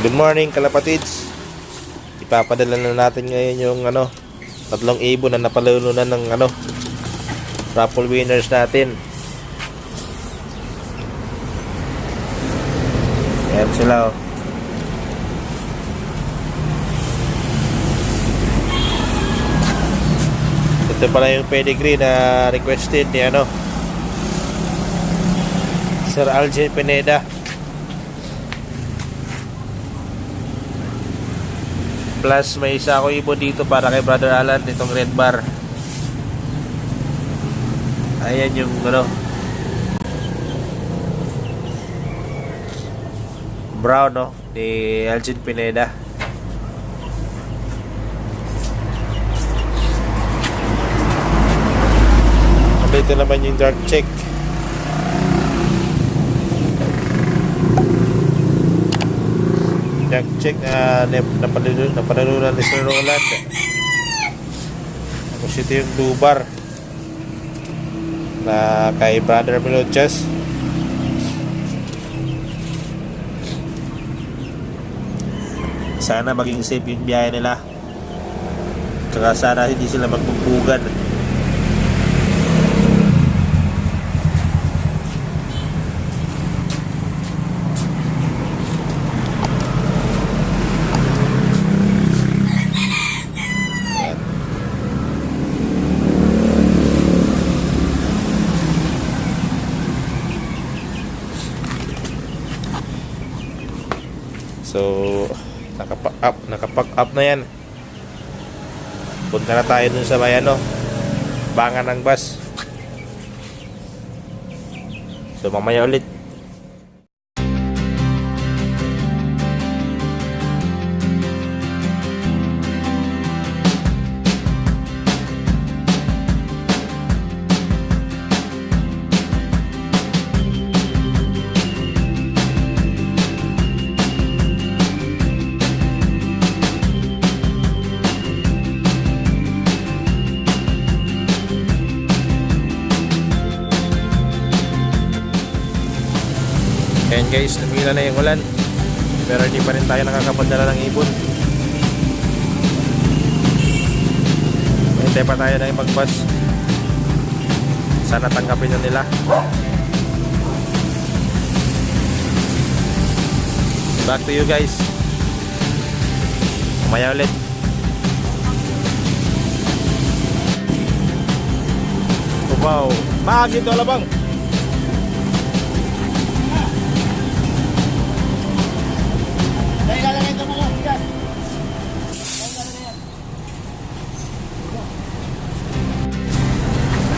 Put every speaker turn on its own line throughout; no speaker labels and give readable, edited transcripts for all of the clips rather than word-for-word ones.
Good morning kalapatids. Ipapadala na natin ngayon yung tatlong ibon na napalalunan ng raffle winners natin. Ayan sila oh. Ito pala yung pedigree na requested ni Sir Algin Pineda. Plus may isa ako ibon dito para kay Brother Alan, itong red bar. Ayan yung brown ni Algin Pineda. Ito naman yung dark check. Dark check na napanalunan ni Sir Roland. Tapos ito yung blue bar na kay Brother Melochas. Sana maging safe yung biyahe nila. Tsaka sana hindi sila magpugpugan. So, nakapack up na yan. Punta na tayo dun sa may bangan ng bus. So, mamaya ulit. Ayan guys, lumila na yung ulan. Pero hindi pa rin tayo nakakapadala ng ibon. Hintay pa tayo na yung mag-bus. Sana tanggapin na nila. Back to you guys. Umaya ulit. Wow, mahagin to alabang.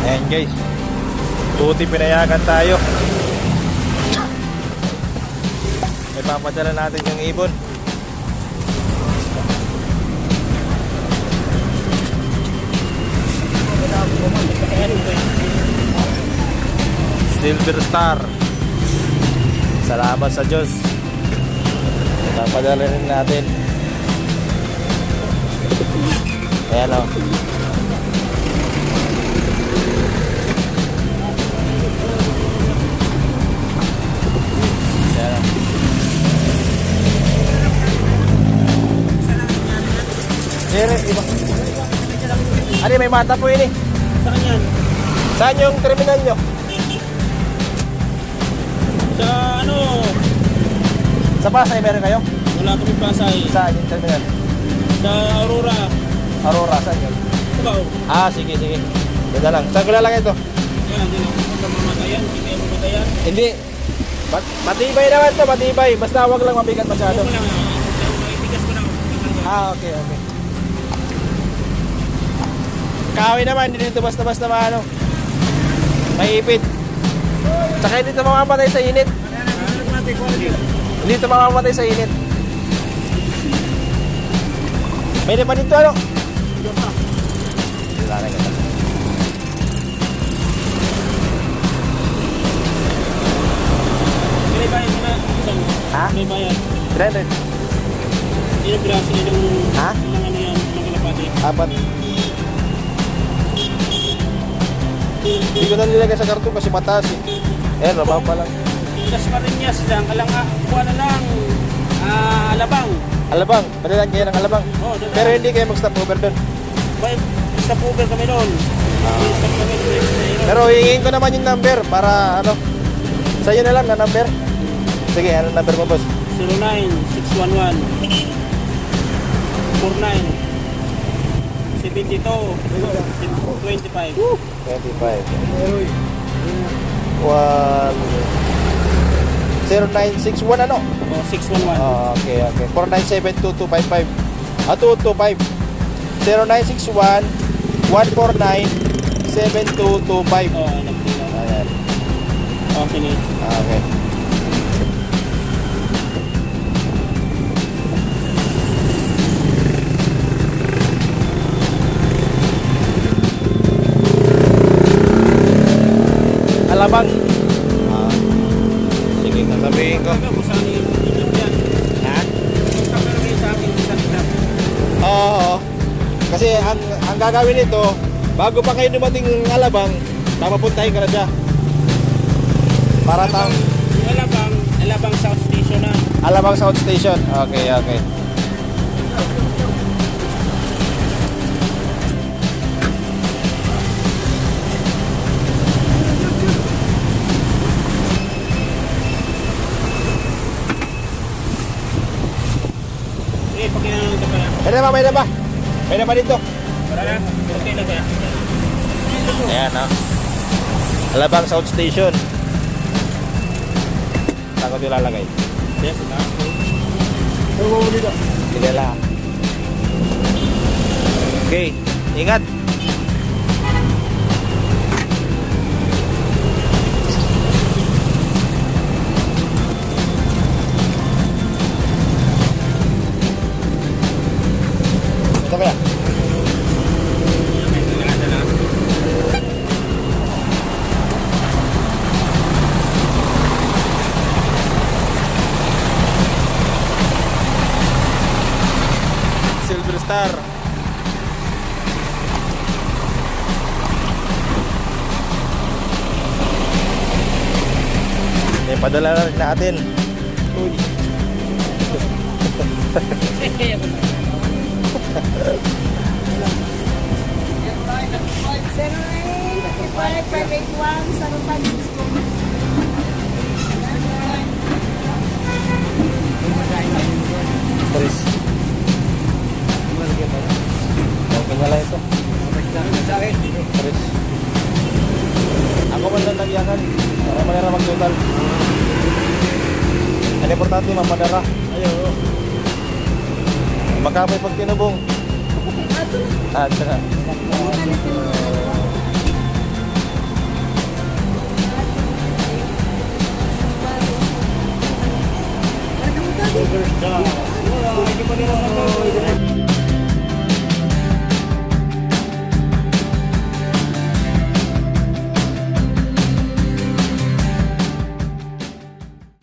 Ayan guys, buti pinayagan tayo. Ipapadala natin yung ibon. Silver Star. Salamat sa Diyos. Ipapadala rin natin. Ayan o. Ano may mata po yun eh.
Saan yan?
Saan yung terminal nyo?
Sa
Sa Pasay meron kayo?
wala kami Pasay.
Saan yung terminal?
Sa Aurora.
Aurora, saan yun?
Sabaw.
Sige. Ganda lang. Saan ko lalagay ito?
Yan, hindi lang sa mamatayan. Hindi kayo mamatayan.
Hindi. Matibay naman ito, matibay. Basta huwag lang mabigat masyado.
Huwag mo lang. Maitigas ko lang.
Okay. Kahoy naman, hindi dito basta-basta maipit. Tsaka hindi ito mamamatay sa init. Hindi ito mamamatay sa init. May naman dito
May bayan mo na.
Ha?
May bayan.
300.
Ilang braso nilang
Ha?
yan, mga kalapati.
4. Hindi ko na nilagay sa karton kasi mataas eh. Ayan, mababa lang.
Las Marinas lang, kuha na lang Alabang.
Alabang, padalan kayo ng Alabang.
Oo, doon.
Pero hindi kayo mag-stop over doon.
Sa Uber kami doon. Stop kami doon.
Pero hingin ko naman yung number para ano. Sa'yo na lang na number. Sige, ano number mo, boss?
09-611 49 72 25
25. 1 0961 ano?
o 611
Okay. 4972255. 225. 0961 149 7225.
oh nagpila
Ayan.
sige
Okay. Alabang. Sige, sasabihin ko.
sabi ko sa akin yan
Ha?
sabi kayo sa akin sa club
Oo. Kasi ang gagawin nito, bago pa kayo dumating ng Alabang, papapuntahin ka na siya. Para tang
Alabang South Station na
Alabang South Station. Okay.
pakinanong ka pala
May na ba dito?
para na okay na kaya
Ayan, ha. Alabang South Station. Saan ko ito lalagay?
yes ito
Sige lang. Okay, ingat. Ito kaya? Silver Star. Padala na rin natin. Uy. Chris. Okay na lang ito. Chris. Ako man lang nagyakan. Para manera mag-total. Ang importante mamadara. Ayaw. Makapay pag tinubong. Ito na.
Superstar. Hindi pa nila